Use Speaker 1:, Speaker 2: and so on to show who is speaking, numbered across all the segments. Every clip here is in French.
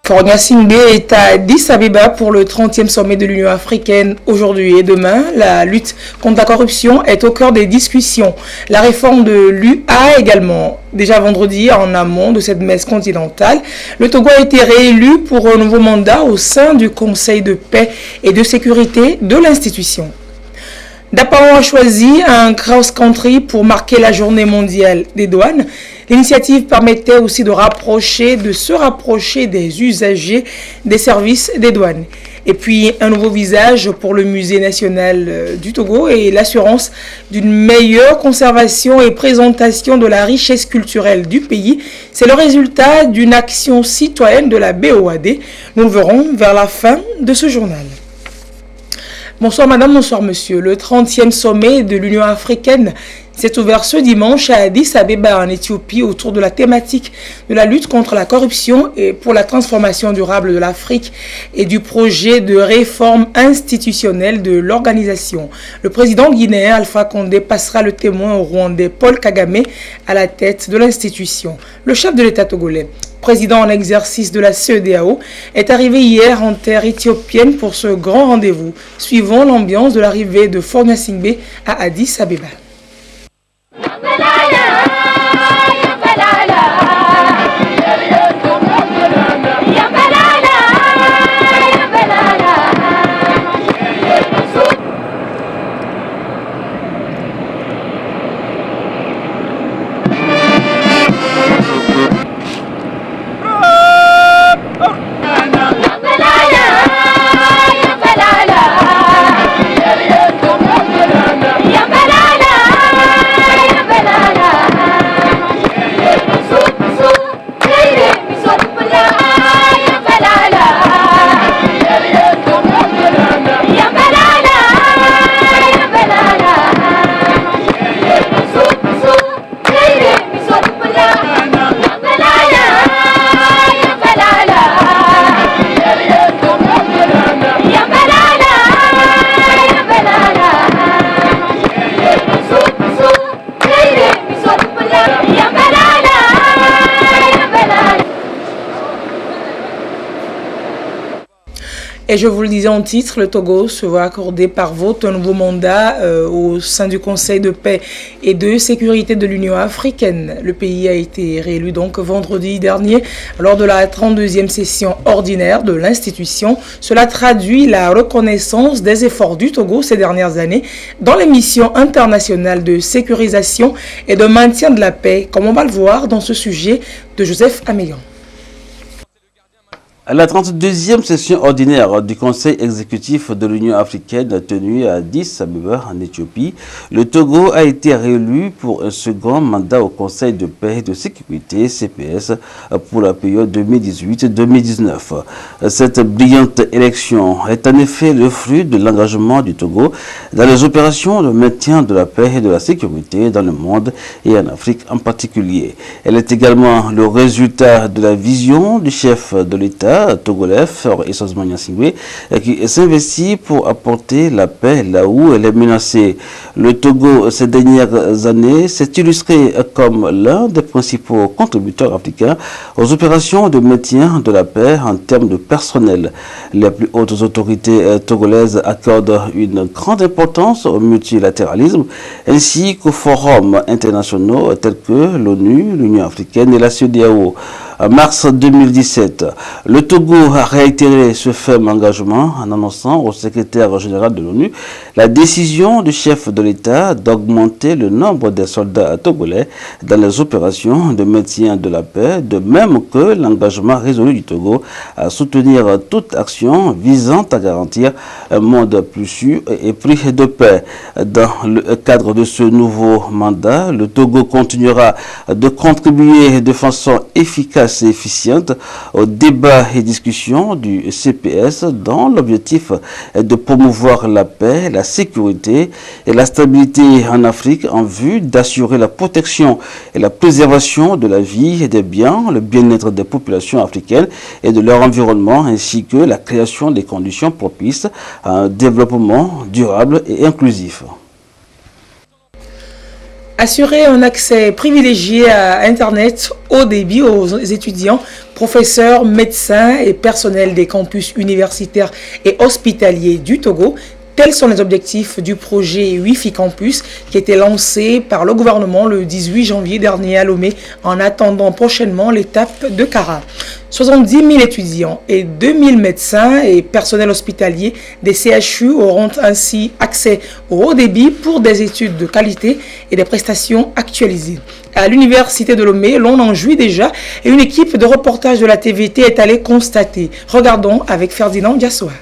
Speaker 1: Fornia Singbe est à Addis Abeba pour le 30e sommet de l'Union africaine aujourd'hui et demain. La lutte contre la corruption est au cœur des discussions. La réforme de l'UA également. Déjà vendredi, en amont de cette messe continentale, le Togo a été réélu pour un nouveau mandat au sein du Conseil de paix et de sécurité de l'institution. Dapaon a choisi un cross-country pour marquer la journée mondiale des douanes. L'initiative permettait aussi de se rapprocher des usagers des services des douanes. Et puis un nouveau visage pour le musée national du Togo et l'assurance d'une meilleure conservation et présentation de la richesse culturelle du pays. C'est le résultat d'une action citoyenne de la BOAD. Nous le verrons vers la fin de ce journal. Bonsoir madame, bonsoir monsieur. Le 30e sommet de l'Union africaine s'est ouvert ce dimanche à Addis Abeba en Éthiopie autour de la thématique de la lutte contre la corruption et pour la transformation durable de l'Afrique et du projet de réforme institutionnelle de l'organisation. Le président guinéen Alpha Condé passera le témoin au Rwandais Paul Kagame à la tête de l'institution. Le chef de l'État togolais, président en exercice de la CEDEAO, est arrivé hier en terre éthiopienne pour ce grand rendez-vous, suivant l'ambiance de l'arrivée de Fornia Singbe à Addis Abeba. Et je vous le disais en titre, le Togo se voit accorder par vote un nouveau mandat au sein du Conseil de paix et de sécurité de l'Union africaine. Le pays a été réélu donc vendredi dernier lors de la 32e session ordinaire de l'institution. Cela traduit la reconnaissance des efforts du Togo ces dernières années dans les missions internationales de sécurisation et de maintien de la paix, comme on va le voir dans ce sujet de Joseph Amélian.
Speaker 2: La 32e session ordinaire du Conseil exécutif de l'Union africaine tenue à Addis Abeba en Éthiopie, le Togo a été réélu pour un second mandat au Conseil de paix et de sécurité CPS pour la période 2018-2019. Cette brillante élection est en effet le fruit de l'engagement du Togo dans les opérations de maintien de la paix et de la sécurité dans le monde et en Afrique en particulier. Elle est également le résultat de la vision du chef de l'État togolais, Fornia Singbe, qui s'investit pour apporter la paix là où elle est menacée. Le Togo, ces dernières années, s'est illustré comme l'un des principaux contributeurs africains aux opérations de maintien de la paix en termes de personnel. Les plus hautes autorités togolaises accordent une grande importance au multilatéralisme ainsi qu'aux forums internationaux tels que l'ONU, l'Union africaine et la CEDEAO. En mars 2017, le Togo a réitéré ce ferme engagement en annonçant au secrétaire général de l'ONU la décision du chef de l'État d'augmenter le nombre des soldats togolais dans les opérations de maintien de la paix, de même que l'engagement résolu du Togo à soutenir toute action visant à garantir un monde plus sûr et pris de paix. Dans le cadre de ce nouveau mandat, le Togo continuera de contribuer de façon efficace et efficiente aux débats et discussions du CPS dont l'objectif est de promouvoir la paix, la sécurité et la stabilité en Afrique en vue d'assurer la protection et la préservation de la vie et des biens, le bien-être des populations africaines et de leur environnement ainsi que la création des conditions propices à un développement durable et inclusif.
Speaker 1: Assurer un accès privilégié à Internet haut débit aux étudiants, professeurs, médecins et personnels des campus universitaires et hospitaliers du Togo. Tels sont les objectifs du projet Wi-Fi Campus qui a été lancé par le gouvernement le 18 janvier dernier à Lomé en attendant prochainement l'étape de Kara. 70 000 étudiants et 2 000 médecins et personnels hospitaliers des CHU auront ainsi accès au haut débit pour des études de qualité et des prestations actualisées. À l'université de Lomé, l'on en jouit déjà et une équipe de reportage de la TVT est allée constater. Regardons avec Ferdinand Diassoa.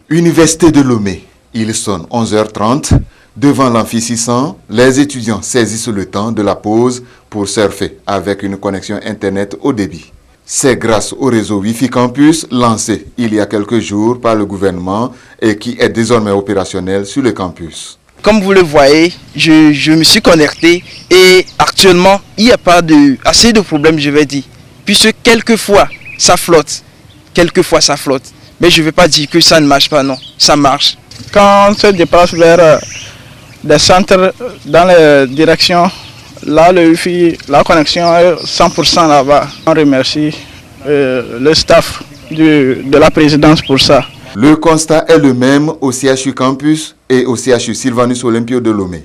Speaker 3: Université de Lomé, il sonne 11h30. Devant l'amphi 600, les étudiants saisissent le temps de la pause pour surfer avec une connexion Internet haut débit. C'est grâce au réseau Wi-Fi Campus lancé il y a quelques jours par le gouvernement et qui est désormais opérationnel sur le campus.
Speaker 4: Comme vous le voyez, je me suis connecté et actuellement, il n'y a pas assez de problèmes, je vais dire. Puisque quelquefois, ça flotte. Mais je ne vais pas dire que ça ne marche pas, non. Ça marche.
Speaker 5: Quand on se déplace vers des centres dans les directions, là, le Wi-Fi, la connexion est 100% là-bas. On remercie le staff de la présidence pour ça.
Speaker 3: Le constat est le même au CHU Campus et au CHU Sylvanus Olympio de Lomé.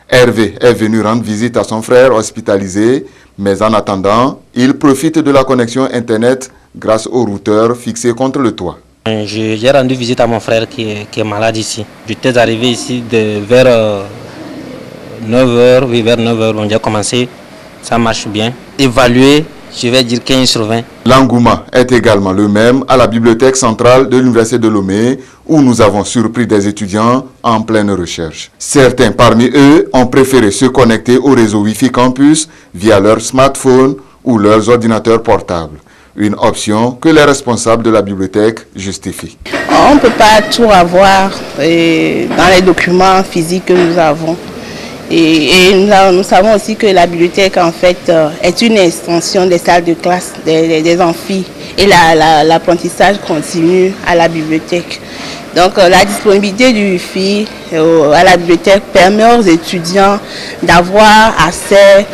Speaker 3: Hervé est venu rendre visite à son frère hospitalisé, mais en attendant, il profite de la connexion Internet grâce au routeur fixé contre le toit.
Speaker 6: J'ai rendu visite à mon frère qui est malade ici. J'étais arrivé ici vers 9h, oui, vers 9h, on a commencé, ça marche bien. Évalué, je vais dire 15 sur 20.
Speaker 3: L'engouement est également le même à la bibliothèque centrale de l'Université de Lomé, où nous avons surpris des étudiants en pleine recherche. Certains parmi eux ont préféré se connecter au réseau Wi-Fi Campus via leur smartphone ou leurs ordinateurs portables. Une option que les responsables de la bibliothèque justifient.
Speaker 7: On ne peut pas tout avoir dans les documents physiques que nous avons. Et nous savons aussi que la bibliothèque en fait est une extension des salles de classe, des amphis. Et l'apprentissage continue à la bibliothèque. Donc la disponibilité du Wi-Fi à la bibliothèque permet aux étudiants d'avoir accès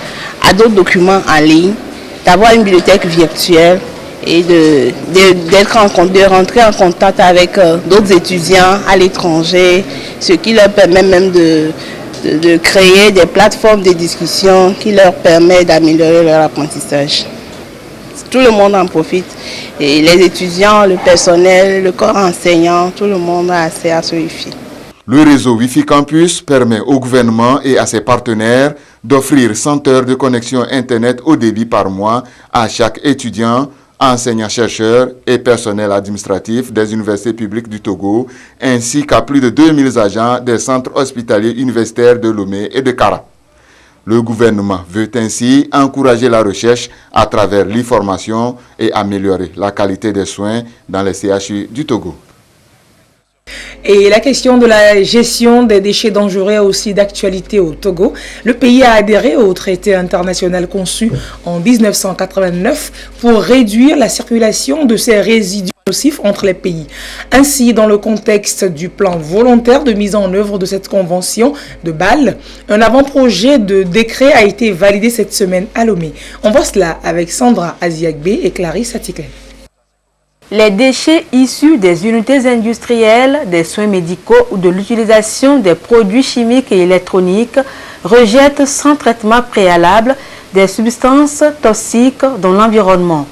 Speaker 7: à d'autres documents en ligne, d'avoir une bibliothèque virtuelle et de rentrer en contact avec d'autres étudiants à l'étranger, ce qui leur permet même de créer des plateformes de discussion qui leur permet d'améliorer leur apprentissage. Tout le monde en profite, et les étudiants, le personnel, le corps enseignant, tout le monde a accès à ce Wi-Fi.
Speaker 3: Le réseau Wi-Fi Campus permet au gouvernement et à ses partenaires d'offrir 100 heures de connexion Internet haut débit par mois à chaque étudiant, enseignant-chercheur et personnel administratif des universités publiques du Togo, ainsi qu'à plus de 2000 agents des centres hospitaliers universitaires de Lomé et de Kara. Le gouvernement veut ainsi encourager la recherche à travers l'information et améliorer la qualité des soins dans les CHU du Togo.
Speaker 1: Et la question de la gestion des déchets dangereux est aussi d'actualité au Togo. Le pays a adhéré au traité international conçu en 1989 pour réduire la circulation de ces résidus nocifs entre les pays. Ainsi, dans le contexte du plan volontaire de mise en œuvre de cette convention de Bâle, un avant-projet de décret a été validé cette semaine à Lomé. On voit cela avec Sandra Aziagbe et Clarisse Atikley.
Speaker 8: Les déchets issus des unités industrielles, des soins médicaux ou de l'utilisation des produits chimiques et électroniques rejettent sans traitement préalable des substances toxiques dans l'environnement.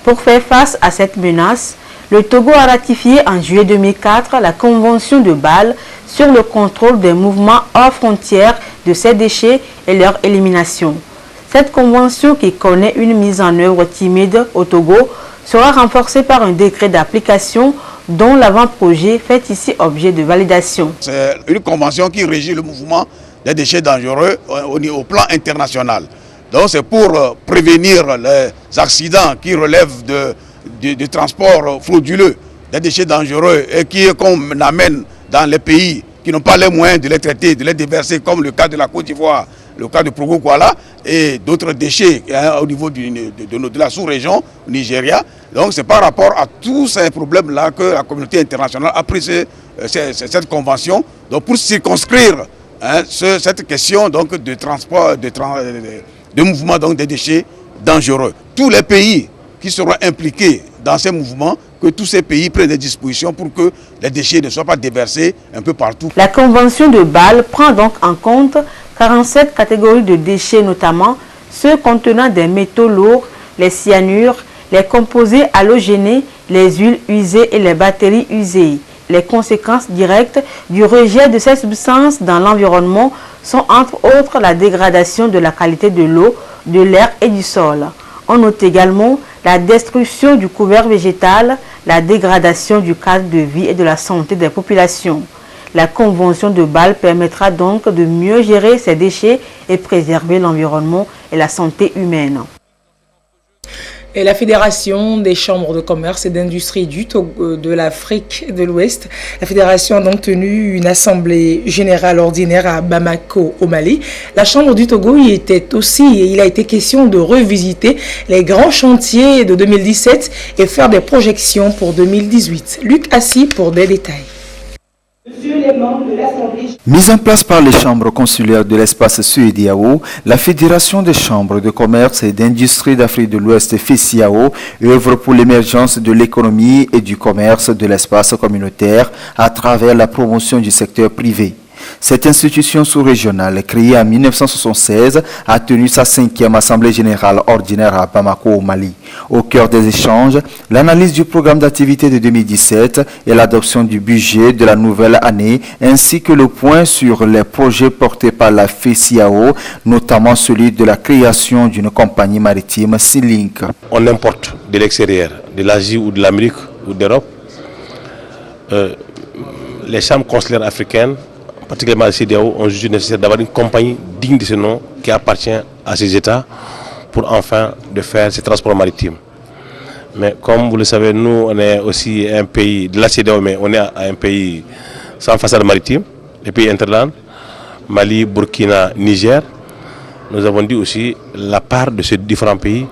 Speaker 8: Pour faire face à cette menace, le Togo a ratifié en juillet 2004 la Convention de Bâle sur le contrôle des mouvements hors frontières de ces déchets et leur élimination. Cette convention, qui connaît une mise en œuvre timide au Togo, sera renforcée par un décret d'application dont l'avant-projet fait ici objet de validation.
Speaker 9: C'est une convention qui régit le mouvement des déchets dangereux au plan international. Donc c'est pour prévenir les accidents qui relèvent de transport frauduleux des déchets dangereux et qu'on amène dans les pays qui n'ont pas les moyens de les traiter, de les déverser, comme le cas de la Côte d'Ivoire, le cas de Progo-Kuala et d'autres déchets au niveau de la sous-région, au Nigeria. Donc c'est par rapport à tous ces problèmes-là que la communauté internationale a pris cette convention, donc pour circonscrire hein, cette question donc, de transport, de mouvement donc, des déchets dangereux. Tous les pays qui seront impliqués dans ces mouvements, que tous ces pays prennent des dispositions pour que les déchets ne soient pas déversés un peu partout.
Speaker 8: La Convention de Bâle prend donc en compte 47 catégories de déchets, notamment ceux contenant des métaux lourds, les cyanures, les composés halogénés, les huiles usées et les batteries usées. Les conséquences directes du rejet de ces substances dans l'environnement sont entre autres la dégradation de la qualité de l'eau, de l'air et du sol. On note également la destruction du couvert végétal, la dégradation du cadre de vie et de la santé des populations. La Convention de Bâle permettra donc de mieux gérer ces déchets et préserver l'environnement et la santé humaine.
Speaker 1: Et la Fédération des chambres de commerce et d'industrie du Togo, de l'Afrique de l'Ouest, la fédération a donc tenu une assemblée générale ordinaire à Bamako, au Mali. La Chambre du Togo y était aussi, et il a été question de revisiter les grands chantiers de 2017 et faire des projections pour 2018. Luc Assis pour des détails.
Speaker 10: Mise en place par les chambres consulaires de l'espace CEDEAO, la Fédération des chambres de commerce et d'industrie d'Afrique de l'Ouest FECIAO œuvre pour l'émergence de l'économie et du commerce de l'espace communautaire à travers la promotion du secteur privé. Cette institution sous-régionale, créée en 1976, a tenu sa 5e Assemblée générale ordinaire à Bamako, au Mali. Au cœur des échanges, l'analyse du programme d'activité de 2017 et l'adoption du budget de la nouvelle année, ainsi que le point sur les projets portés par la FECIAO, notamment celui de la création d'une compagnie maritime Sea-Link.
Speaker 11: On importe de l'extérieur, de l'Asie ou de l'Amérique ou d'Europe. Les chambres consulaires africaines, particulièrement la CEDEAO, ont jugé nécessaire d'avoir une compagnie digne de ce nom qui appartient à ces États pour enfin de faire ces transports maritimes. Mais comme vous le savez, nous on est aussi un pays de la CEDEAO, mais on est un pays sans façade maritime, les pays interlandes, Mali, Burkina, Niger. Nous avons dit aussi la part de ces différents pays.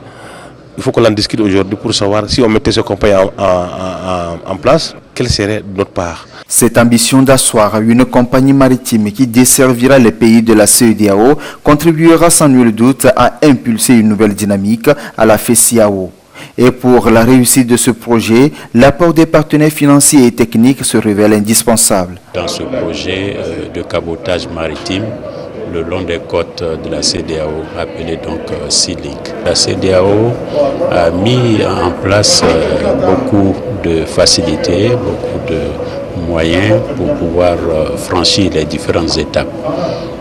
Speaker 11: Il faut qu'on en discute aujourd'hui pour savoir si on mettait ce compagnie en place, quelle serait notre part.
Speaker 10: Cette ambition d'asseoir une compagnie maritime qui desservira les pays de la CEDEAO contribuera sans nul doute à impulser une nouvelle dynamique à la FECIAO. Et pour la réussite de ce projet, l'apport des partenaires financiers et techniques se révèle indispensable.
Speaker 12: Dans ce projet de cabotage maritime, le long des côtes de la CEDEAO, appelé donc Sea-Link. La CEDEAO a mis en place beaucoup de facilités, beaucoup de moyens pour pouvoir franchir les différentes étapes.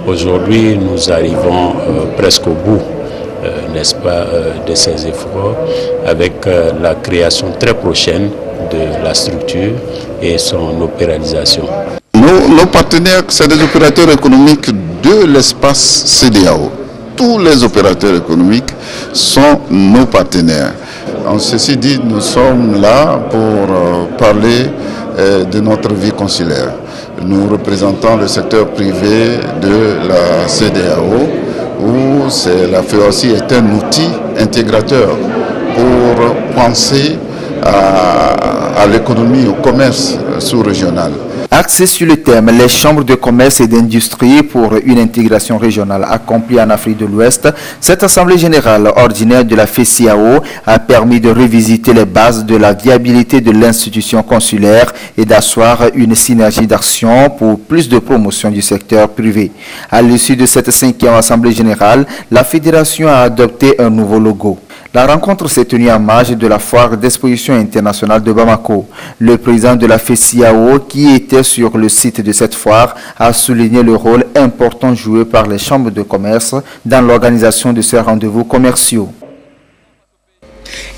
Speaker 12: Aujourd'hui, nous arrivons presque au bout, n'est-ce pas, de ces efforts avec la création très prochaine de la structure et son opéralisation.
Speaker 13: Nos partenaires, c'est des opérateurs économiques de l'espace CEDEAO. Tous les opérateurs économiques sont nos partenaires. Ceci dit, nous sommes là pour parler de notre vie consulaire. Nous représentons le secteur privé de la CEDEAO, où la FEOC est un outil intégrateur pour penser à l'économie, au commerce sous-régional.
Speaker 10: Axé sur le thème « Les chambres de commerce et d'industrie pour une intégration régionale accomplie en Afrique de l'Ouest », cette Assemblée générale ordinaire de la FECIAO a permis de revisiter les bases de la viabilité de l'institution consulaire et d'asseoir une synergie d'action pour plus de promotion du secteur privé. À l'issue de cette 5e Assemblée générale, la Fédération a adopté un nouveau logo. La rencontre s'est tenue en marge de la foire d'exposition internationale de Bamako. Le président de la FECIAO, qui était sur le site de cette foire, a souligné le rôle important joué par les chambres de commerce dans l'organisation de ces rendez-vous commerciaux.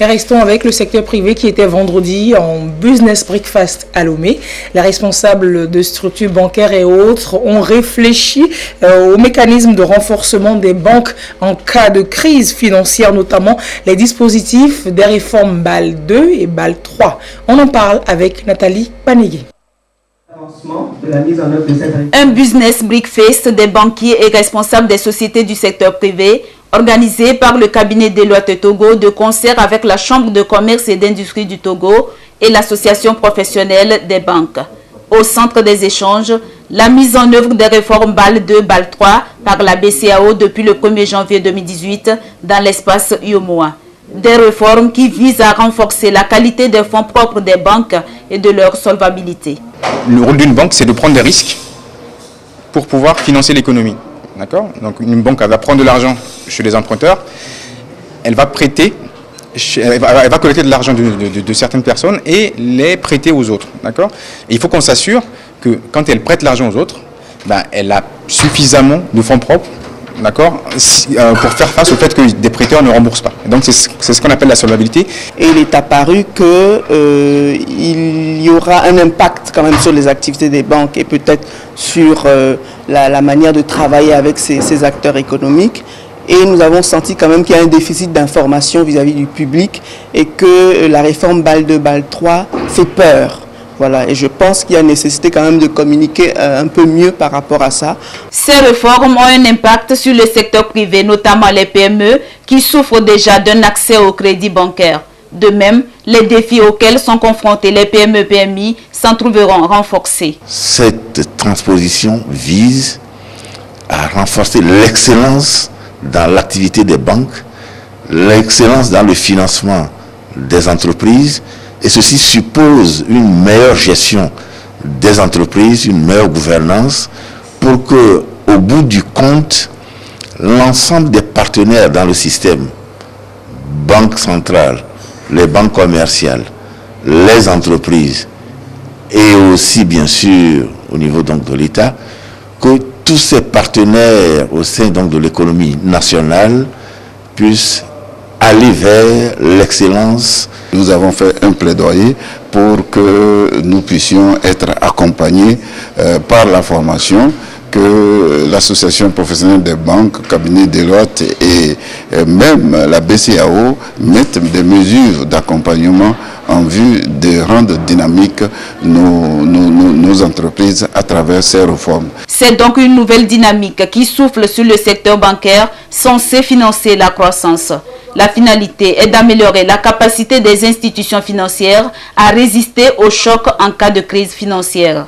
Speaker 1: Et restons avec le secteur privé qui était vendredi en Business Breakfast à Lomé. Les responsables de structures bancaires et autres ont réfléchi au mécanisme de renforcement des banques en cas de crise financière, notamment les dispositifs des réformes BAL 2 et BAL 3. On en parle avec Nathalie Panigui.
Speaker 14: Un business breakfast des banquiers et responsables des sociétés du secteur privé organisé par le cabinet Deloitte Togo de concert avec la Chambre de commerce et d'industrie du Togo et l'Association professionnelle des banques. au centre des échanges, la mise en œuvre des réformes BAL 2, BAL 3 par la BCEAO depuis le 1er janvier 2018 dans l'espace UEMOA. Des réformes qui visent à renforcer la qualité des fonds propres des banques et de leur solvabilité.
Speaker 15: Le rôle d'une banque, c'est de prendre des risques pour pouvoir financer l'économie. D'accord ? Donc une banque elle va prendre de l'argent chez les emprunteurs, elle va prêter, elle va collecter de l'argent de certaines personnes et les prêter aux autres. D'accord ? Et il faut qu'on s'assure que quand elle prête l'argent aux autres, elle a suffisamment de fonds propres, d'accord, pour faire face au fait que des prêteurs ne remboursent pas. Et donc c'est ce qu'on appelle la solvabilité.
Speaker 16: Et il est apparu qu'il y aura un impact quand même sur les activités des banques et peut-être sur la manière de travailler avec ces acteurs économiques. Et nous avons senti quand même qu'il y a un déficit d'information vis-à-vis du public et que la réforme BAL 2, BAL 3 fait peur. Voilà, et je pense qu'il y a nécessité quand même de communiquer un peu mieux par rapport à ça.
Speaker 14: Ces réformes ont un impact sur le secteur privé, notamment les PME, qui souffrent déjà d'un accès au crédit bancaire. De même, les défis auxquels sont confrontés les PME-PMI s'en trouveront renforcés.
Speaker 17: Cette transposition vise à renforcer l'excellence dans l'activité des banques, l'excellence dans le financement des entreprises, et ceci suppose une meilleure gestion des entreprises, une meilleure gouvernance, pour que, au bout du compte, l'ensemble des partenaires dans le système, banque centrale, les banques commerciales, les entreprises, et aussi bien sûr au niveau donc de l'État, que tous ces partenaires au sein donc de l'économie nationale puissent aller vers l'excellence.
Speaker 13: Nous avons fait un plaidoyer pour que nous puissions être accompagnés par la formation, que l'association professionnelle des banques, cabinet Deloitte et même la BCEAO mettent des mesures d'accompagnement en vue de rendre dynamiques nos entreprises à travers ces réformes.
Speaker 14: C'est donc une nouvelle dynamique qui souffle sur le secteur bancaire censé financer la croissance. La finalité est d'améliorer la capacité des institutions financières à résister aux chocs en cas de crise financière.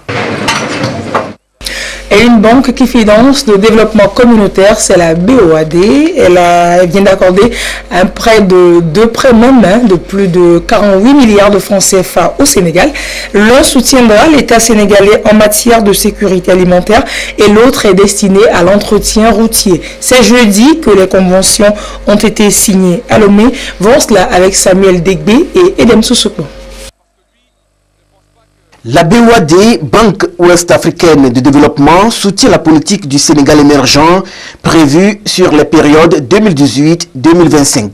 Speaker 1: Et une banque qui finance le développement communautaire, c'est la BOAD. Elle vient d'accorder un prêt de plus de 48 milliards de francs CFA au Sénégal. L'un soutiendra l'État sénégalais en matière de sécurité alimentaire et l'autre est destiné à l'entretien routier. C'est jeudi que les conventions ont été signées à Lomé. Voici cela avec Samuel Degbe et Edem Soussouko.
Speaker 18: La BOAD, Banque Ouest-Africaine de Développement, soutient la politique du Sénégal émergent prévue sur les périodes 2018-2025.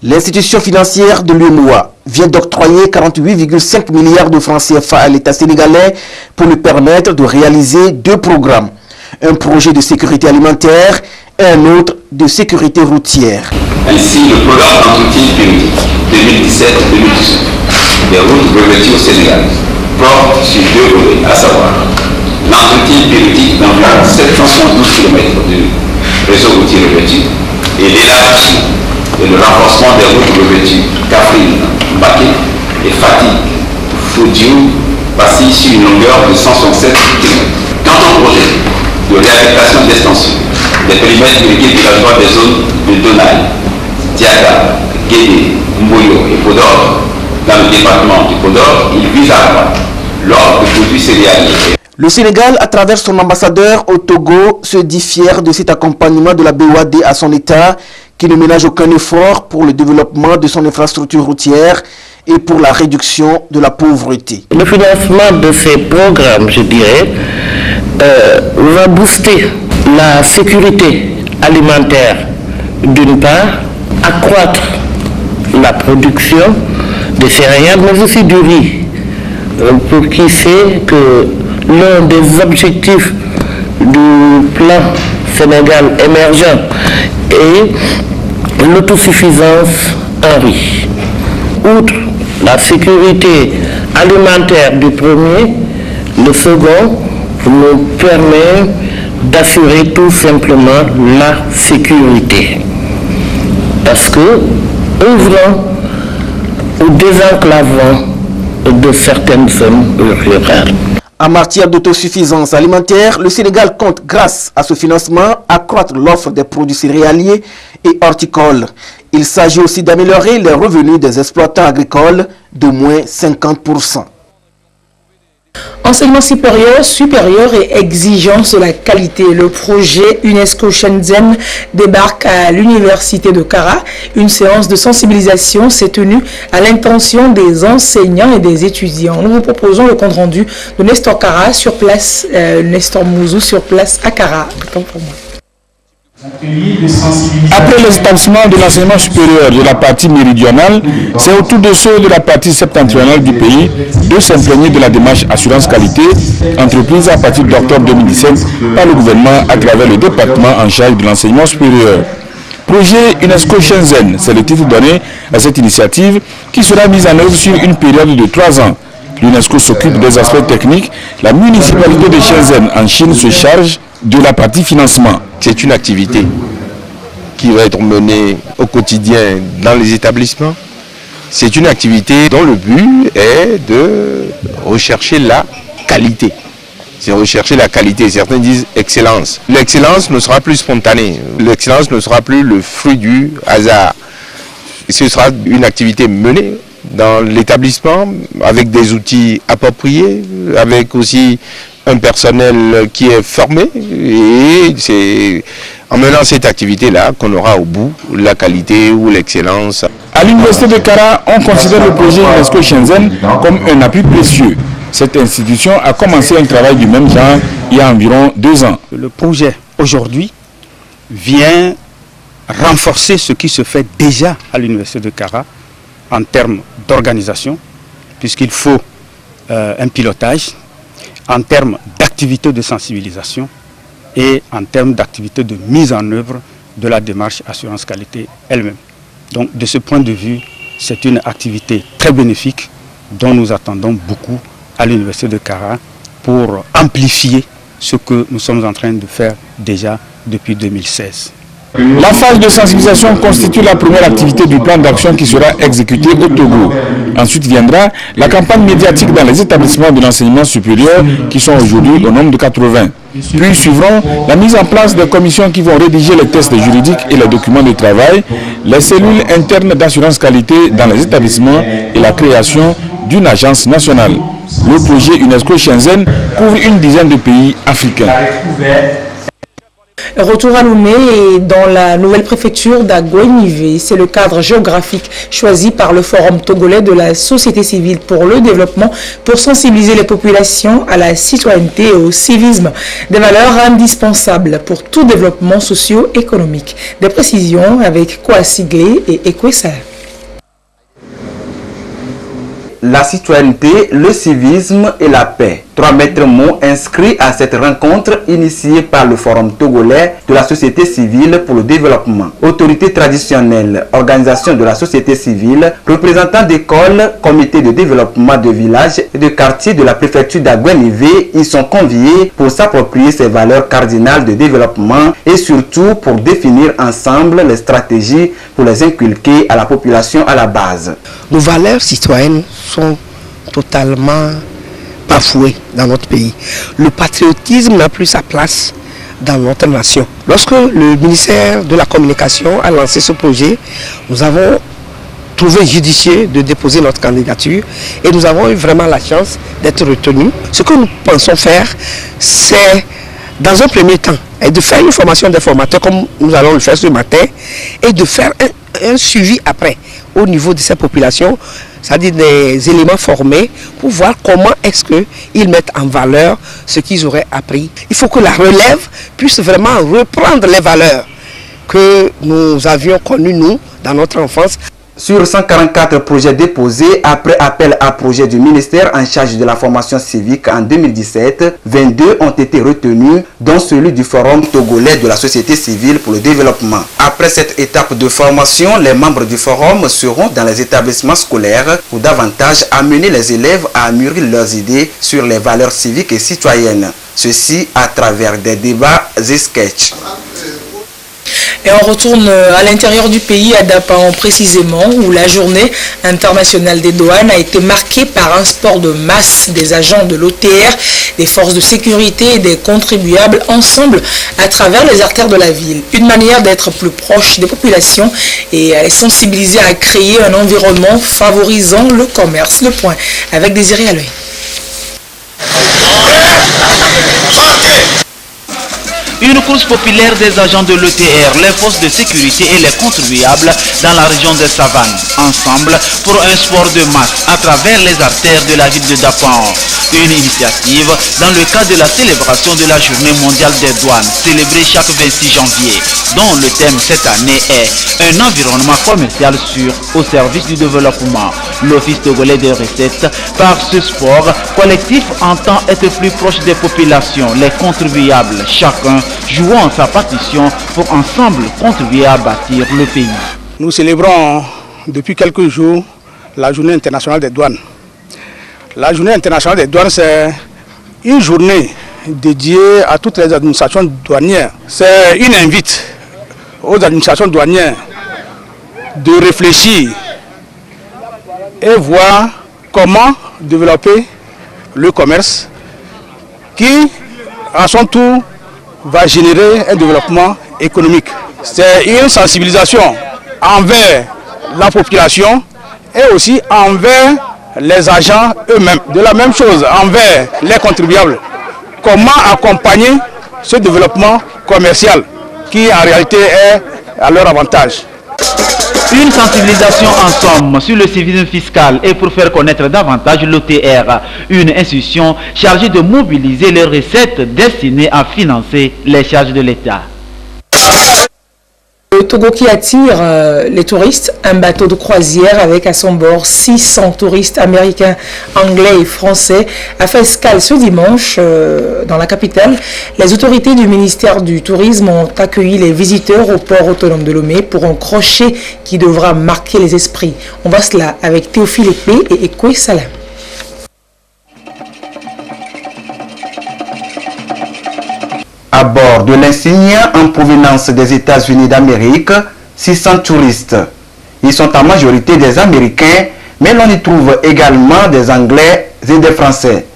Speaker 18: L'institution financière de l'UEMOA vient d'octroyer 48,5 milliards de francs CFA à l'État sénégalais pour lui permettre de réaliser 2 programmes. Un projet de sécurité alimentaire et un autre de sécurité routière.
Speaker 19: Ainsi, le programme d'entretien périodique 2017-2018 des routes revêtues au Sénégal porte sur 2 volets, à savoir l'entretien périodique d'environ 772 km de réseau routier revêtu et l'élargissement et le renforcement des routes revêtues Kaffrine, Mbacké et Fatick, Foundiougne, passées sur une longueur de 167 km. Quant au projet de réhabilitation d'extension des périmètres irrigués villageois des zones de Donaï, Diaga, Guédé, Mboyo et Podor, dans le département du Podor, il vise à accroître l'ordre de produits céréaliers.
Speaker 18: Le Sénégal, à travers son ambassadeur au Togo, se dit fier de cet accompagnement de la BOAD à son État, qui ne ménage aucun effort pour le développement de son infrastructure routière et pour la réduction de la pauvreté.
Speaker 20: Le financement de ces programmes, je dirais, va booster la sécurité alimentaire d'une part, accroître la production des céréales, mais aussi du riz, pour qui sait que l'un des objectifs du plan Sénégal émergent est l'autosuffisance en riz. Outre la sécurité alimentaire du premier, le second nous permet d'assurer tout simplement la sécurité. Parce que, ouvrant ou désenclavant de certaines zones rurales.
Speaker 18: En matière d'autosuffisance alimentaire, le Sénégal compte, grâce à ce financement, accroître l'offre des produits céréaliers et horticoles. Il s'agit aussi d'améliorer les revenus des exploitants agricoles d'au moins 50%.
Speaker 1: Enseignement supérieur et exigence de la qualité. Le projet UNESCO Shenzhen débarque à l'université de Kara. Une séance de sensibilisation s'est tenue à l'intention des enseignants et des étudiants. Nous vous proposons le compte rendu de Nestor Kara sur place, Nestor Mouzou sur place à Kara.
Speaker 21: Après les établissements de l'enseignement supérieur de la partie méridionale, c'est au tour de ceux de la partie septentrionale du pays de s'imprégner de la démarche assurance qualité entreprise à partir d'octobre 2017 par le gouvernement à travers le département en charge de l'enseignement supérieur. Projet UNESCO Shenzhen, c'est le titre donné à cette initiative qui sera mise en œuvre sur une période de 3 ans. L'UNESCO s'occupe des aspects techniques, la municipalité de Shenzhen en Chine se charge de la partie financement.
Speaker 22: C'est une activité qui va être menée au quotidien dans les établissements. C'est une activité dont le but est de rechercher la qualité. C'est rechercher la qualité. Certains disent excellence. L'excellence ne sera plus spontanée. L'excellence ne sera plus le fruit du hasard. Ce sera une activité menée dans l'établissement avec des outils appropriés, avec aussi un personnel qui est formé, et c'est en menant cette activité-là qu'on aura au bout la qualité ou l'excellence.
Speaker 21: À l'université de Kara, on considère le projet UNESCO Shenzhen comme un appui précieux. Cette institution a commencé un travail du même genre il y a environ 2 ans.
Speaker 23: Le projet aujourd'hui vient renforcer ce qui se fait déjà à l'université de Kara en termes d'organisation, puisqu'il faut un pilotage, en termes d'activités de sensibilisation et en termes d'activités de mise en œuvre de la démarche assurance qualité elle-même. Donc de ce point de vue, c'est une activité très bénéfique dont nous attendons beaucoup à l'université de Kara pour amplifier ce que nous sommes en train de faire déjà depuis 2016.
Speaker 21: La phase de sensibilisation constitue la première activité du plan d'action qui sera exécuté au Togo. Ensuite viendra la campagne médiatique dans les établissements de l'enseignement supérieur qui sont aujourd'hui au nombre de 80. Puis suivront la mise en place des commissions qui vont rédiger les tests juridiques et les documents de travail, les cellules internes d'assurance qualité dans les établissements et la création d'une agence nationale. Le projet UNESCO Shenzhen couvre une dizaine de pays africains.
Speaker 1: Retour à Lomé et dans la nouvelle préfecture d'Aguenivé. C'est le cadre géographique choisi par le Forum togolais de la société civile pour le développement pour sensibiliser les populations à la citoyenneté et au civisme, des valeurs indispensables pour tout développement socio-économique. Des précisions avec Kouassiglé et Ekwessa.
Speaker 24: La citoyenneté, le civisme et la paix. 3 maîtres mots inscrits à cette rencontre initiée par le Forum togolais de la société civile pour le développement. Autorités traditionnelles, organisations de la société civile, représentants d'écoles, comités de développement de villages et de quartiers de la préfecture d'Aguenivé y sont conviés pour s'approprier ces valeurs cardinales de développement et surtout pour définir ensemble les stratégies pour les inculquer à la population à la base.
Speaker 25: Nos valeurs citoyennes sont totalement bafouées dans notre pays. Le patriotisme n'a plus sa place dans notre nation. Lorsque le ministère de la Communication a lancé ce projet, nous avons trouvé judicieux de déposer notre candidature et nous avons eu vraiment la chance d'être retenus. Ce que nous pensons faire, c'est dans un premier temps de faire une formation des formateurs comme nous allons le faire ce matin et de faire un suivi après au niveau de ces populations, c'est-à-dire des éléments formés pour voir comment est-ce qu'ils mettent en valeur ce qu'ils auraient appris. Il faut que la relève puisse vraiment reprendre les valeurs que nous avions connues, nous, dans notre enfance.
Speaker 24: Sur 144 projets déposés après appel à projet du ministère en charge de la formation civique en 2017, 22 ont été retenus, dont celui du Forum togolais de la société civile pour le développement. Après cette étape de formation, les membres du Forum seront dans les établissements scolaires pour davantage amener les élèves à mûrir leurs idées sur les valeurs civiques et citoyennes. Ceci à travers des débats et sketchs.
Speaker 1: Et on retourne à l'intérieur du pays, à Dapan précisément, où la journée internationale des douanes a été marquée par un sport de masse des agents de l'OTR, des forces de sécurité et des contribuables ensemble à travers les artères de la ville. Une manière d'être plus proche des populations et à les sensibiliser à créer un environnement favorisant le commerce. Le point avec Désiré Aloy.
Speaker 2: Une course populaire des agents de l'ETR, les forces de sécurité et les contribuables dans la région des Savanes, ensemble pour un sport de masse à travers les artères de la ville de Dapan. Une initiative dans le cadre de la célébration de la Journée mondiale des douanes, célébrée chaque 26 janvier, dont le thème cette année est un environnement commercial sûr au service du développement. L'Office togolais des recettes, par ce sport collectif, entend être plus proche des populations, les contribuables, chacun jouant sa partition pour ensemble contribuer à bâtir le pays.
Speaker 23: Nous célébrons depuis quelques jours la Journée internationale des douanes. La Journée internationale des douanes, c'est une journée dédiée à toutes les administrations douanières. C'est une invite aux administrations douanières de réfléchir et voir comment développer le commerce qui, à son tour, va générer un développement économique. C'est une sensibilisation envers la population et aussi envers les agents eux-mêmes. De la même chose envers les contribuables. Comment accompagner ce développement commercial qui en réalité est à leur avantage.
Speaker 2: Une sensibilisation en somme sur le civisme fiscal et pour faire connaître davantage l'OTR, une institution chargée de mobiliser les recettes destinées à financer les charges de l'État.
Speaker 1: Le Togo qui attire les touristes, un bateau de croisière avec à son bord 600 touristes américains, anglais et français a fait escale ce dimanche dans la capitale. Les autorités du ministère du Tourisme ont accueilli les visiteurs au port autonome de Lomé pour un crochet qui devra marquer les esprits. On voit cela avec Théophile Épée et Ekoué Salam.
Speaker 24: À bord de l'insigne en provenance des États-Unis d'Amérique, 600 touristes. Ils sont en majorité des Américains, mais l'on y trouve également des Anglais et des Français.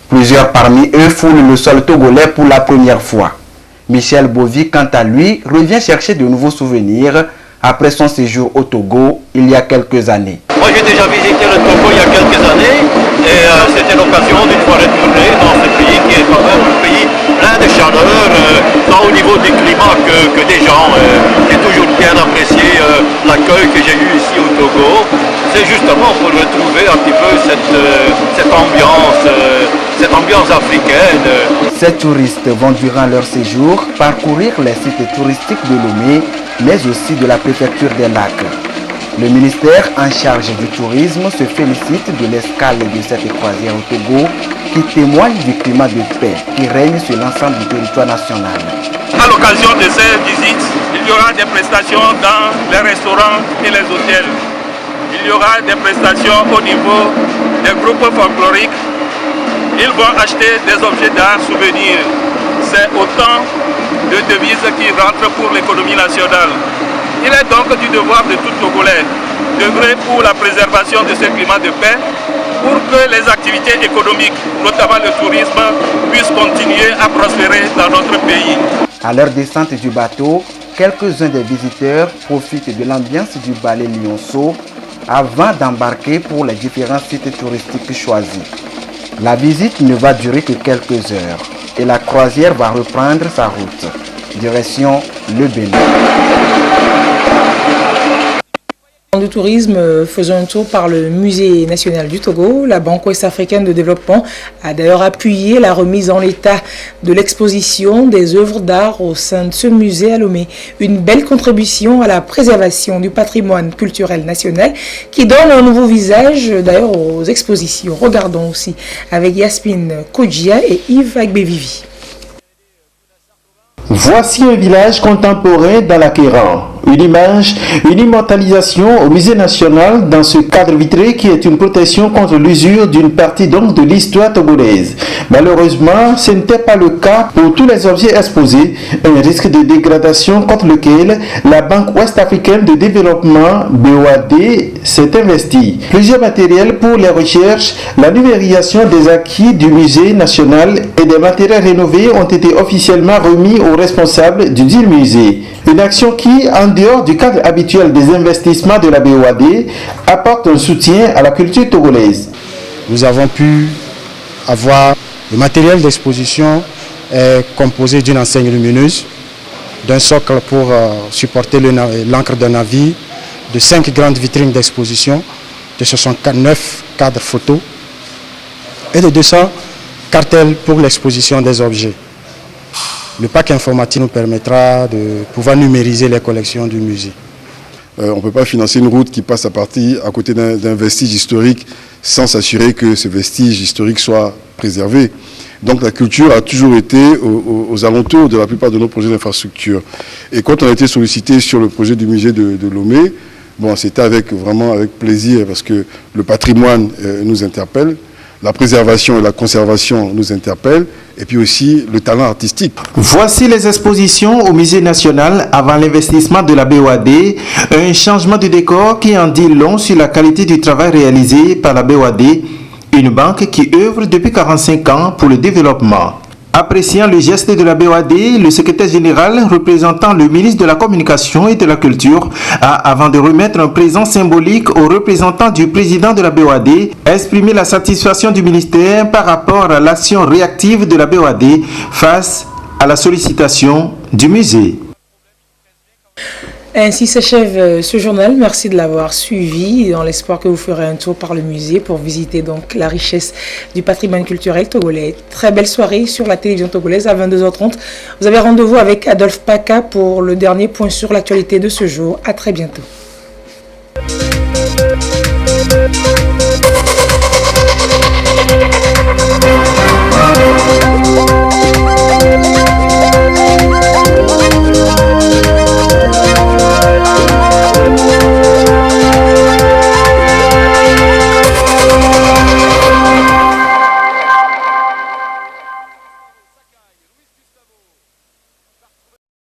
Speaker 24: Plusieurs parmi eux foulent le sol togolais pour la première fois. Michel Bovy, quant à lui, revient chercher de nouveaux souvenirs après son séjour au Togo il y a quelques années.
Speaker 4: Moi j'ai déjà visité le Togo il y a quelques années et c'était l'occasion d'une fois retourner dans ce pays qui est quand même un pays plein de chaleur, tant au niveau du climat que des gens. J'ai toujours bien apprécié l'accueil que j'ai eu ici au Togo. C'est justement pour retrouver un petit peu cette ambiance africaine.
Speaker 24: Ces touristes vont durant leur séjour parcourir les sites touristiques de Lomé, mais aussi de la préfecture des lacs. Le ministère en charge du tourisme se félicite de l'escale de cette croisière au Togo qui témoigne du climat de paix qui règne sur l'ensemble du territoire national.
Speaker 5: À l'occasion de ces visites, il y aura des prestations dans les restaurants et les hôtels. Il y aura des prestations au niveau des groupes folkloriques. Ils vont acheter des objets d'art souvenirs. C'est autant de devises qui rentrent pour l'économie nationale. Il est donc du devoir de tout Togolais d'œuvrer pour la préservation de ce climat de paix, pour que les activités économiques, notamment le tourisme, puissent continuer à prospérer dans notre pays.
Speaker 24: À leur descente du bateau, quelques-uns des visiteurs profitent de l'ambiance du ballet Lyonceau avant d'embarquer pour les différents sites touristiques choisis. La visite ne va durer que quelques heures et la croisière va reprendre sa route. Direction le Bénin.
Speaker 1: Du tourisme, faisons un tour par le musée national du Togo. La Banque ouest-africaine de développement a d'ailleurs appuyé la remise en l'état de l'exposition des œuvres d'art au sein de ce musée à Lomé. Une belle contribution à la préservation du patrimoine culturel national qui donne un nouveau visage d'ailleurs aux expositions. Regardons aussi avec Yasmine Kodjia et Yves Agbevivi.
Speaker 6: Voici un village contemporain dans la Kéran.
Speaker 3: une image, une immortalisation au musée national dans ce cadre vitré qui est une protection contre l'usure d'une partie donc de l'histoire togolaise. Malheureusement, ce n'était pas le cas pour tous les objets exposés, un risque de dégradation contre lequel la Banque ouest-africaine de développement BOAD s'est investie. Plusieurs matériels pour les recherches, la numérisation des acquis du musée national et des matériels rénovés ont été officiellement remis aux responsables du dit musée. Une action qui, en dehors du cadre habituel des investissements de la BOAD, apporte un soutien à la culture togolaise.
Speaker 23: Nous avons pu avoir le matériel d'exposition composé d'une enseigne lumineuse, d'un socle pour supporter l'encre d'un navire, de 5 grandes vitrines d'exposition, de 69 cadres photos et de 200 cartels pour l'exposition des objets. Le pack informatique nous permettra de pouvoir numériser les collections du musée.
Speaker 6: On ne peut pas financer une route qui passe à côté d'un vestige historique sans s'assurer que ce vestige historique soit préservé. Donc la culture a toujours été aux alentours de la plupart de nos projets d'infrastructure. Et quand on a été sollicité sur le projet du musée de Lomé, bon, c'était vraiment avec plaisir parce que le patrimoine nous interpelle, la préservation et la conservation nous interpellent, et puis aussi le talent artistique.
Speaker 3: Voici les expositions au musée national avant l'investissement de la BOAD, un changement de décor qui en dit long sur la qualité du travail réalisé par la BOAD, une banque qui œuvre depuis 45 ans pour le développement. Appréciant le geste de la BOAD, le secrétaire général représentant le ministre de la Communication et de la Culture a, avant de remettre un présent symbolique aux représentants du président de la BOAD, exprimé la satisfaction du ministère par rapport à l'action réactive de la BOAD face à la sollicitation du musée.
Speaker 1: Ainsi s'achève ce journal. Merci de l'avoir suivi dans l'espoir que vous ferez un tour par le musée pour visiter donc la richesse du patrimoine culturel togolais. Très belle soirée sur la télévision togolaise à 22h30. Vous avez rendez-vous avec Adolphe Paca pour le dernier point sur l'actualité de ce jour. À très bientôt.